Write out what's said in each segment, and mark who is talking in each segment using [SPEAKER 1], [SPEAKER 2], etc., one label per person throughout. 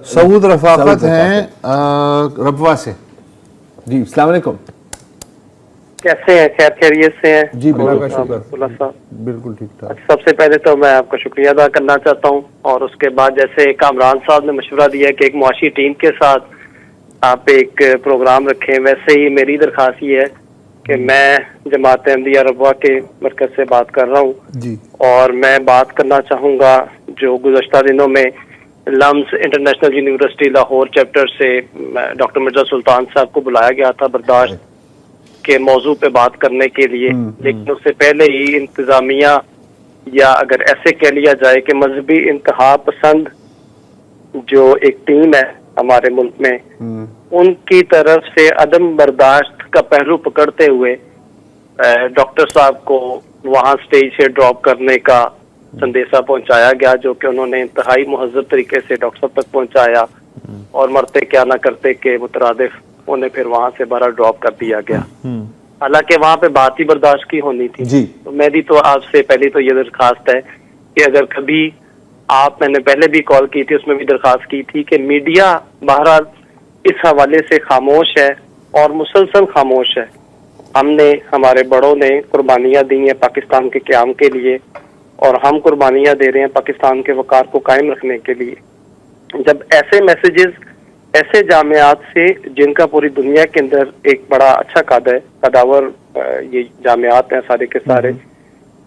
[SPEAKER 1] سعود رفاقت ہیں ربوہ سے. جی السلام علیکم.
[SPEAKER 2] کیسے ہیں؟ خیر خیریت سے ہیں؟
[SPEAKER 1] جی بالکل ٹھیک ٹھاک.
[SPEAKER 2] سب سے پہلے تو میں آپ کا شکریہ ادا کرنا چاہتا ہوں، اور اس کے بعد جیسے کامران صاحب نے مشورہ دیا کہ ایک معاشی ٹیم کے ساتھ آپ ایک پروگرام رکھیں، ویسے ہی میری درخواست یہ ہے کہ میں جماعت احمدیہ ربوہ کے مرکز سے بات کر رہا ہوں
[SPEAKER 1] جی.
[SPEAKER 2] اور میں بات کرنا چاہوں گا جو گزشتہ دنوں میں LUMS international university Lahore chapter سے ڈاکٹر مرزا سلطان صاحب کو بلایا گیا تھا برداشت کے موضوع پہ بات کرنے کے لیے، لیکن اس سے پہلے ہی انتظامیہ یا اگر ایسے کہہ لیا جائے کہ مذہبی انتہا پسند جو ایک ٹیم ہے ہمارے ملک میں، ان کی طرف سے عدم برداشت کا پہلو پکڑتے ہوئے ڈاکٹر صاحب کو وہاں سٹیج سے ڈراپ کرنے کا سندیشہ پہنچایا گیا، جو کہ انہوں نے انتہائی مہذب طریقے سے ڈاکٹر صاحب تک پہنچایا، اور مرتے کیا نہ کرتے کے مترادف انہیں پھر وہاں سے بارہ ڈراپ کر دیا گیا، حالانکہ وہاں پہ بات ہی برداشت کی ہونی تھی.
[SPEAKER 1] جی.
[SPEAKER 2] تو میری تو آپ سے پہلی تو یہ درخواست ہے کہ اگر کبھی آپ، میں نے پہلے بھی کال کی تھی، اس میں بھی درخواست کی تھی کہ میڈیا بہرحال اس حوالے سے خاموش ہے اور مسلسل خاموش ہے. ہم نے، ہمارے بڑوں نے قربانیاں دی ہیں پاکستان کے قیام کے لیے، اور ہم قربانیاں دے رہے ہیں پاکستان کے وقار کو قائم رکھنے کے لیے. جب ایسے میسیجز ایسے جامعات سے، جن کا پوری دنیا کے اندر ایک بڑا اچھا قداور یہ جامعات ہیں سارے کے سارے،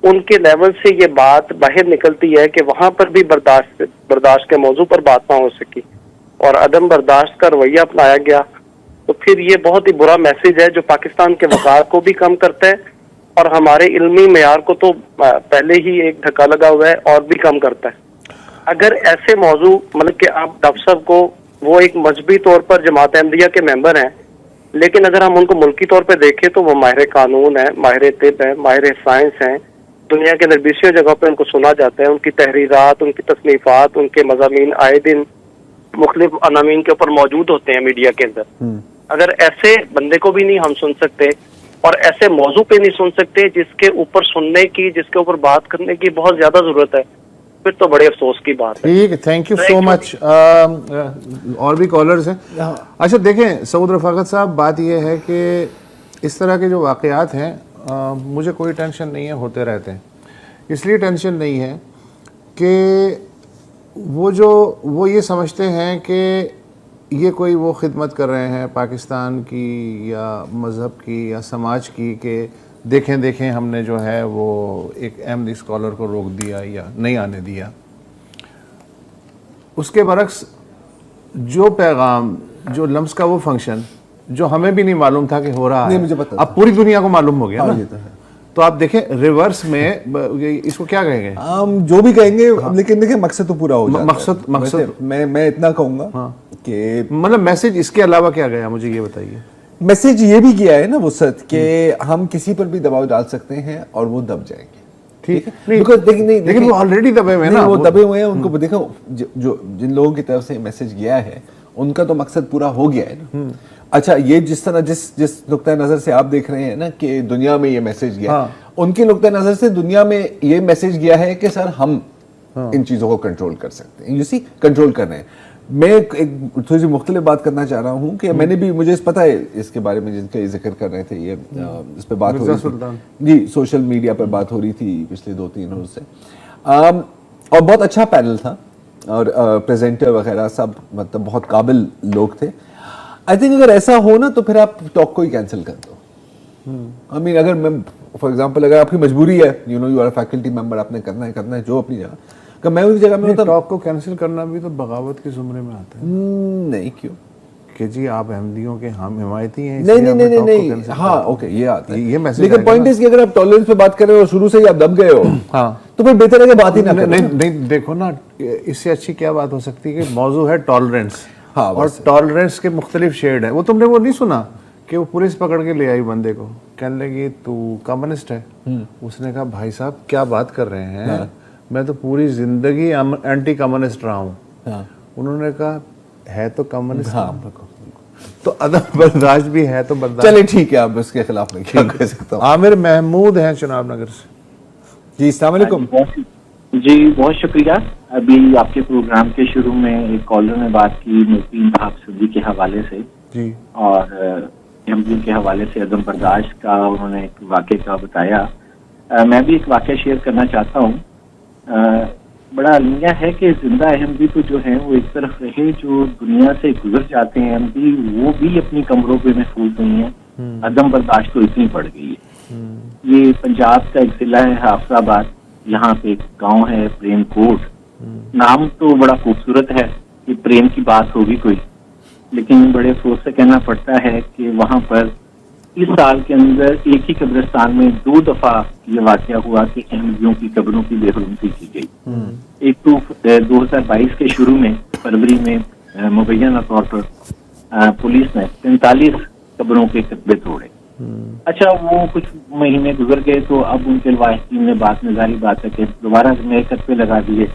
[SPEAKER 2] ان کے لیول سے یہ بات باہر نکلتی ہے کہ وہاں پر بھی برداشت کے موضوع پر بات نہ ہو سکی اور عدم برداشت کا رویہ اپنایا گیا، تو پھر یہ بہت ہی برا میسج ہے جو پاکستان کے وقار کو بھی کم کرتا ہے اور ہمارے علمی معیار کو تو پہلے ہی ایک دھکا لگا ہوا ہے اور بھی کم کرتا ہے. اگر ایسے موضوع، مطلب کہ آپ ڈاکٹر صاحب کو، وہ ایک مذہبی طور پر جماعت احمدیہ کے ممبر ہیں، لیکن اگر ہم ان کو ملکی طور پہ دیکھیں تو وہ ماہر قانون ہیں، ماہر طب ہیں، ماہر سائنس ہیں. دنیا کے اندر 20 جگہ پہ ان کو سنا جاتا ہے، ان کی تحریرات، ان کی تصنیفات، ان کے مضامین آئے دن مختلف عناوین کے اوپر موجود ہوتے ہیں میڈیا کے اندر. اگر ایسے بندے کو بھی نہیں ہم سن سکتے اور ایسے موضوع پہ نہیں سن سکتے جس کے اوپر سننے کی، جس کے اوپر بات کرنے کی بہت زیادہ ضرورت ہے، پھر تو بڑے افسوس کی بات ہے.
[SPEAKER 1] ٹھیک ہے، تھینک یو سو مچ. اور بھی کالرز ہیں. اچھا دیکھیں سعود رفاقت صاحب، بات یہ ہے کہ اس طرح کے جو واقعات ہیں مجھے کوئی ٹینشن نہیں ہے، ہوتے رہتے ہیں. اس لیے ٹینشن نہیں ہے کہ وہ یہ سمجھتے ہیں کہ یہ کوئی وہ خدمت کر رہے ہیں پاکستان کی یا مذہب کی یا سماج کی کہ دیکھیں ہم نے جو ہے وہ ایک احمدی اسکالر کو روک دیا یا نہیں آنے دیا. اس کے برعکس جو پیغام، جو لمز کا وہ فنکشن جو ہمیں بھی نہیں معلوم تھا کہ ہو رہا ہے، اب پوری دنیا کو معلوم ہو گیا نا. تو آپ دیکھیں ریورس میں اس کو کیا کہیں گے،
[SPEAKER 3] ہم جو بھی کہیں گے، لیکن دیکھیں مقصد تو پورا ہو جاتا ہے.
[SPEAKER 1] مقصد
[SPEAKER 3] میں اتنا کہوں گا کہ
[SPEAKER 1] مطلب میسج اس کے علاوہ کیا گیا، مجھے یہ بتائیے.
[SPEAKER 3] میسج یہ بھی کیا ہے نا وسعت کہ ہم کسی پر بھی دباؤ ڈال سکتے ہیں اور وہ دب جائیں گے. ٹھیک ہے، لیکن
[SPEAKER 1] وہ آلریڈی دبے ہوئے ہیں،
[SPEAKER 3] وہ دبے ہوئے ہیں. ان کو دیکھو، جو جن لوگوں کی طرف سے میسج گیا ہے ان کا تو مقصد پورا ہو گیا ہے نا. اچھا، یہ جس طرح جس نقطۂ نظر سے آپ دیکھ رہے ہیں نا کہ دنیا میں یہ میسج گیا، ان کے نقطۂ نظر سے دنیا میں یہ میسج گیا ہے کہ سر ہم ان چیزوں کو کنٹرول کر سکتے ہیں. کنٹرول کر رہے ہیں. میں ایک تھوڑی سی مختلف بات کرنا چاہ رہا ہوں کہ میں نے بھی، مجھے پتہ ہے اس کے بارے میں جن کا یہ ذکر کر رہے تھے، یہ اس پہ بات ہو رہی تھی جی، سوشل میڈیا پہ بات ہو رہی تھی پچھلے 2-3 روز سے، اور بہت اچھا پینل تھا اور پریزنٹر وغیرہ سب مطلب بہت قابل لوگ تھے. آئی تھنک اگر ایسا ہو نا تو پھر آپ ٹاک کو ہی کینسل کر دو. آئی مین اگر میں فار ایگزامپل، اگر آپ کی مجبوری ہے، یو آر فیکلٹی ممبر، آپ نے کرنا ہے جو اپنی جگہ، کہ میں اس جگہ میں ہوتا.
[SPEAKER 1] ٹاک کو کینسل کرنا بھی تو بغاوت کے زمرے میں آتا ہے.
[SPEAKER 3] نہیں، کیوں
[SPEAKER 1] کہ جی آپ احمدیوں کے ہم حمایتی ہیں.
[SPEAKER 3] نہیں، ہاں اوکے، یہ آتا ہے
[SPEAKER 1] یہ میسج.
[SPEAKER 3] لیکن پوائنٹ اس کہ اگر آپ ٹالرنس پہ بات کر رہے ہو اور شروع سے ہی آپ دب گئے ہو، ہاں، تو پھر بہتر ہے کہ بات ہی نہ کریں.
[SPEAKER 1] نہیں دیکھو نا، اس سے اچھی کیا بات ہو سکتی ہے کہ موضوع ہے ٹالرنس، اور ٹالرنس کے مختلف شیڈ ہیں. وہ تم نے وہ نہیں سنا کہ وہ پولیس پکڑ کے لے آئی بندے کو، کہنے لگی تو کمیونسٹ ہے. اس نے کہا بھائی صاحب کیا بات کر رہے ہیں، میں تو پوری زندگی اینٹی کمیونسٹ رہا ہوں. انہوں نے کہا ہے تو کمیونسٹ، تو عدم برداشت بھی ہے تو برداشت.
[SPEAKER 3] چلے ٹھیک ہے، آپ اس کے خلاف میں کیا کہہ سکتا ہوں.
[SPEAKER 1] عامر محمود ہیں چناب نگر سے.
[SPEAKER 3] جی السلام علیکم.
[SPEAKER 4] جی بہت شکریہ. ابھی آپ کے پروگرام کے شروع میں ایک کالر نے بات کی مفتی انتخاب صدی کے حوالے سے
[SPEAKER 1] جی
[SPEAKER 4] اور احمدیوں کے حوالے سے عدم برداشت کا انہوں نے ایک واقعے کا بتایا. میں بھی ایک واقعہ شیئر کرنا چاہتا ہوں. بڑا المیہ ہے کہ زندہ احمدی تو جو ہیں وہ ایک طرف رہے, جو دنیا سے گزر جاتے ہیں احمدی وہ بھی اپنی کمروں پہ محفوظ نہیں ہیں. عدم برداشت تو اتنی بڑھ گئی ہے. یہ پنجاب کا ایک ضلع ہے حافظ آباد, یہاں پہ ایک گاؤں ہے پریم کوٹ. نام تو بڑا خوبصورت ہے کہ پریم کی بات ہوگی کوئی, لیکن بڑے افسوس سے کہنا پڑتا ہے کہ وہاں پر اس سال کے اندر ایک ہی قبرستان میں 2 دفعہ یہ واقعہ ہوا کہ احمدیوں کی قبروں کی بے حرمتی کی گئی. ایک تو 2022 کے شروع میں فروری میں مبینہ طور پر پولیس نے 45 قبروں کے کتبے توڑے. اچھا وہ کچھ مہینے گزر گئے تو اب ان کے لواحقین نے بات میں ظاہری بات ہے کہ دوبارہ نئے کتبے لگا دیے.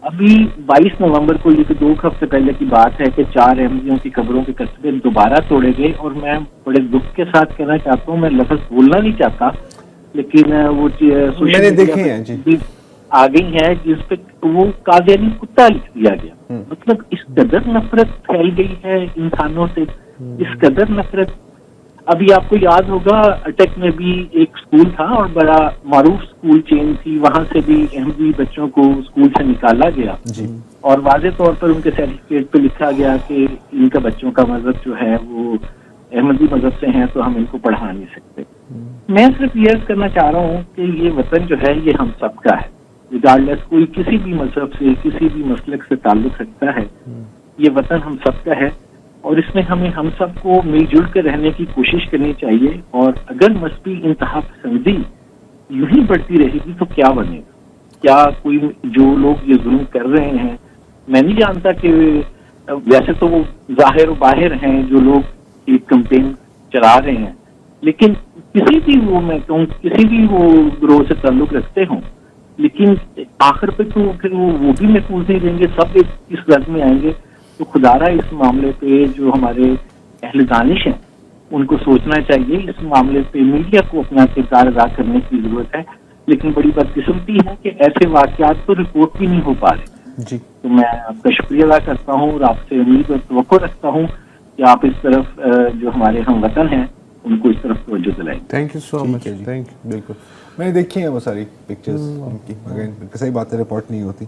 [SPEAKER 4] ابھی 22 نومبر کو یہ 2 ہفتے پہلے کی بات ہے کہ 4 احمدیوں کی قبروں کے کتبے دوبارہ توڑے گئے. اور میں بڑے دکھ کے ساتھ کہنا چاہتا ہوں, میں لفظ بولنا نہیں چاہتا لیکن وہ
[SPEAKER 3] میں نے دیکھے ہیں جی
[SPEAKER 4] آ گئی ہے جس پہ وہ قادیانی کتا لکھ دیا گیا. مطلب اس قدر نفرت پھیل گئی ہے انسانوں سے, اس قدر نفرت. ابھی آپ کو یاد ہوگا اٹک میں بھی ایک اسکول تھا اور بڑا معروف اسکول چین تھی, وہاں سے بھی احمدی بچوں کو اسکول سے نکالا گیا
[SPEAKER 3] جی
[SPEAKER 4] اور واضح طور پر ان کے سرٹیفکیٹ پہ لکھا گیا کہ ان کا بچوں کا مذہب جو ہے وہ احمدی مذہب سے ہیں تو ہم ان کو پڑھا نہیں سکتے. میں صرف یہ عرض کرنا چاہ رہا ہوں کہ یہ وطن جو ہے یہ ہم سب کا ہے, ریگارڈلیس کوئی کسی بھی مذہب سے کسی بھی مسلک سے تعلق رکھتا ہے. یہ وطن ہم سب کا ہے اور اس میں ہم سب کو مل جل کر رہنے کی کوشش کرنی چاہیے. اور اگر مذہبی انتہا پسندی یوں ہی بڑھتی رہے گی تو کیا بنے گا؟ کیا کوئی جو لوگ یہ ظلم کر رہے ہیں, میں نہیں جانتا کہ ویسے تو وہ ظاہر و باہر ہیں جو لوگ ایک کمپین چلا رہے ہیں, لیکن کسی بھی وہ میں کہوں کسی بھی وہ گروہ سے تعلق رکھتے ہوں, لیکن آخر پہ تو پھر وہ بھی محفوظ نہیں رہیں گے, سب ایک اس غرض میں آئیں گے. تو خدارہ اس معاملے پہ جو ہمارے اہل دانش ہیں ان کو سوچنا چاہیے. اس معاملے پہ میڈیا کو اپنا کردار ادا کرنے کی ضرورت ہے, لیکن بڑی بدقسمتی ہے کہ ایسے واقعات تو رپورٹ بھی نہیں ہو پا رہے.
[SPEAKER 3] جی
[SPEAKER 4] تو میں آپ کا شکریہ ادا کرتا ہوں اور آپ سے امید اور توقع رکھتا ہوں کہ آپ اس طرف جو ہمارے ہم وطن ہیں ان کو اس طرف توجہ دلائیں.
[SPEAKER 1] تھینک یو سو مچ.
[SPEAKER 3] ہے جی.
[SPEAKER 1] Thank you. بالکل
[SPEAKER 3] میں نے دیکھی ہیں وہ ساری پکچرز ان کی, مگر صحیح بات ہے رپورٹ نہیں ہوتی.